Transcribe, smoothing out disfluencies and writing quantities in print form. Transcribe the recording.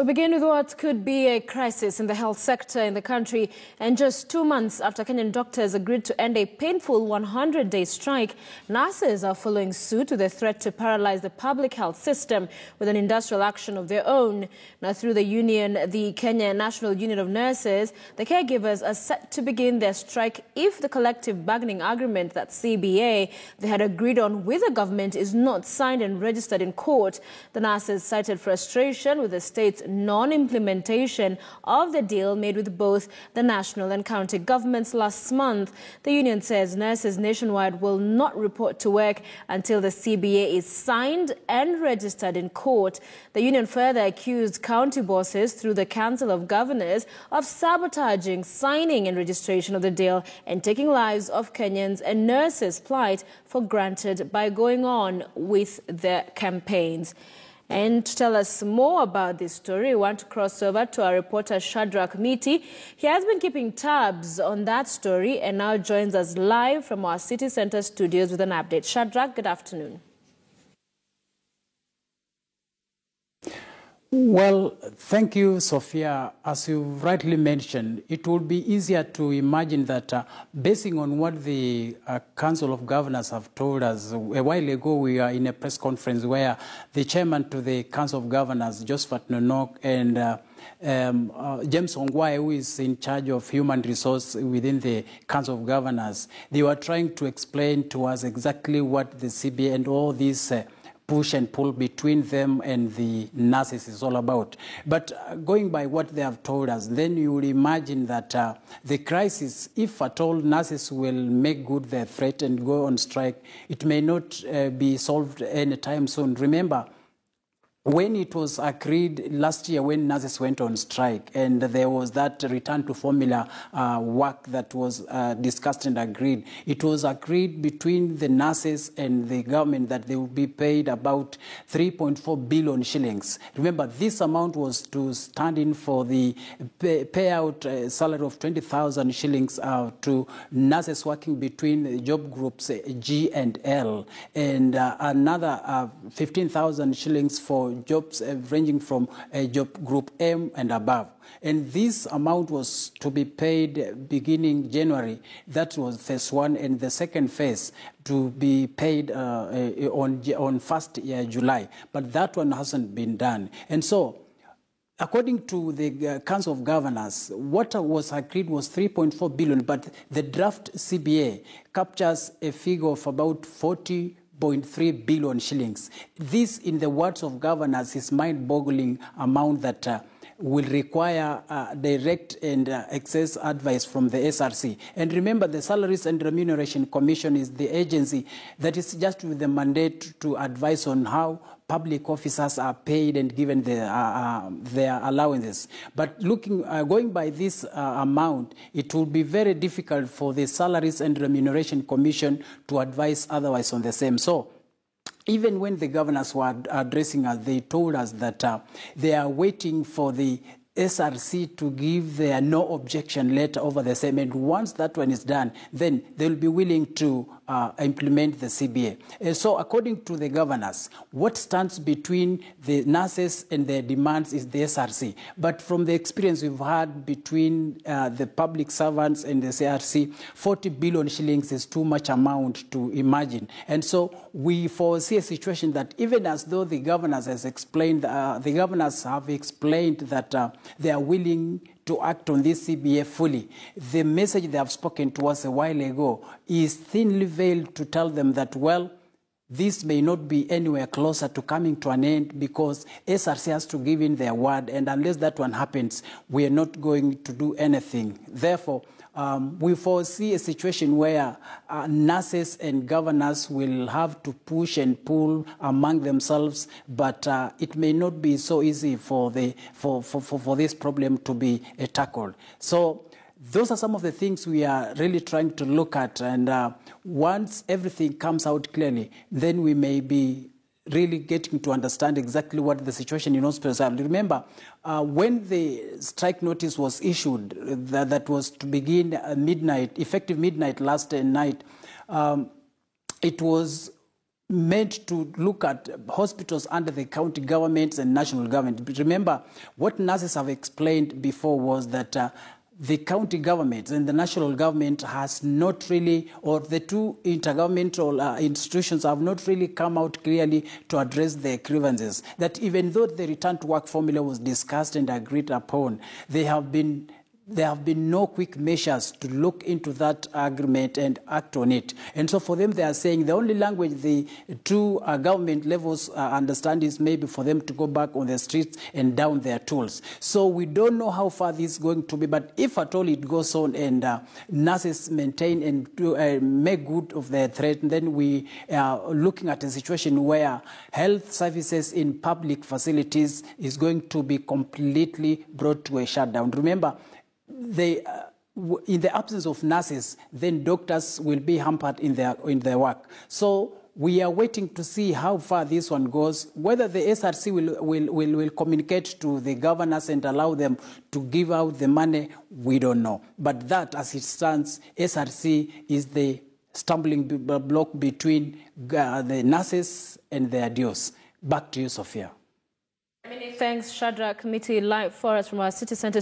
We begin with what could be a crisis in the health sector in the country. And just 2 months after Kenyan doctors agreed to end a painful 100-day strike, nurses are following suit with a threat to paralyze the public health system with an industrial action of their own. Now, through the union, the Kenya National Union of Nurses, the caregivers are set to begin their strike if the collective bargaining agreement that CBA they had agreed on with the government is not signed and registered in court. The nurses cited frustration with the state's non-implementation of the deal made with both the national and county governments last month. The union says nurses nationwide will not report to work until the CBA is signed and registered in court. The union further accused county bosses through the Council of Governors of sabotaging signing and registration of the deal and taking lives of Kenyans and nurses' plight for granted by going on with their campaigns. And to tell us more about this story, we want to cross over to our reporter Shadrach Miti. He has been keeping tabs on that story and now joins us live from our city centre studios with an update. Shadrach, good afternoon. Well, thank you, Sophia. As you rightly mentioned, it would be easier to imagine that basing on what the Council of Governors have told us, a while ago we were in a press conference where the chairman to the Council of Governors, Josephat Nonok, and James Ongwae, who is in charge of human resource within the Council of Governors, they were trying to explain to us exactly what the CBA and all these push and pull between them and the nurses is all about. But going by what they have told us, then you will imagine that the crisis, if at all nurses will make good their threat and go on strike, it may not be solved anytime soon. Remember, when it was agreed last year when nurses went on strike and there was that return to formula work that was discussed and agreed, it was agreed between the nurses and the government that they would be paid about 3.4 billion shillings. Remember, this amount was to stand in for the payout salary of 20,000 shillings to nurses working between job groups G and L, and another 15,000 shillings for jobs ranging from job group M and above. And this amount was to be paid beginning January. That was phase one, and the second phase to be paid on 1st July. But that one hasn't been done. And so, according to the Council of Governors, what was agreed was 3.4 billion, but the draft CBA captures a figure of about 40.3 billion shillings. This, in the words of governors, is mind-boggling amount that will require direct and excess advice from the SRC. And remember, the Salaries and Remuneration Commission is the agency that is just with the mandate to advise on how public officers are paid and given their allowances. But going by this amount, it will be very difficult for the Salaries and Remuneration Commission to advise otherwise on the same. So, even when the governors were addressing us, they told us that they are waiting for the SRC to give their no objection letter over the same. And once that one is done, then they'll be willing to implement the CBA. And so according to the governors, what stands between the nurses and their demands is the SRC. But from the experience we've had between the public servants and the SRC, 40 billion shillings is too much amount to imagine. And so we foresee a situation that even as though the governors has explained, the governors have explained that they are willing to act on this CBA fully, the message they have spoken to us a while ago is thinly veiled to tell them that, well, this may not be anywhere closer to coming to an end because SRC has to give in their word, and unless that one happens, we are not going to do anything. Therefore, we foresee a situation where nurses and governors will have to push and pull among themselves, but it may not be so easy for this problem to be tackled. So those are some of the things we are really trying to look at, and once everything comes out clearly, then we may be really getting to understand exactly what the situation in hospitals are. Remember, when the strike notice was issued, that was to begin midnight, effective midnight last night, it was meant to look at hospitals under the county governments and national government. But remember, what nurses have explained before was that the county government and the national government has not really, or the two intergovernmental institutions have not really come out clearly to address their grievances. That even though the return to work formula was discussed and agreed upon, there have been no quick measures to look into that agreement and act on it. And so for them, they are saying the only language the two government levels understand is maybe for them to go back on the streets and down their tools. So we don't know how far this is going to be, but if at all it goes on and nurses maintain and make good of their threat, then we are looking at a situation where health services in public facilities is going to be completely brought to a shutdown. Remember, in the absence of nurses, then doctors will be hampered in their work. So we are waiting to see how far this one goes. Whether the SRC will communicate to the governors and allow them to give out the money, we don't know. But that, as it stands, SRC is the stumbling block between the nurses and their dues. Back to you, Sophia. Many thanks, Shadrach. Committee live for us from our city centre.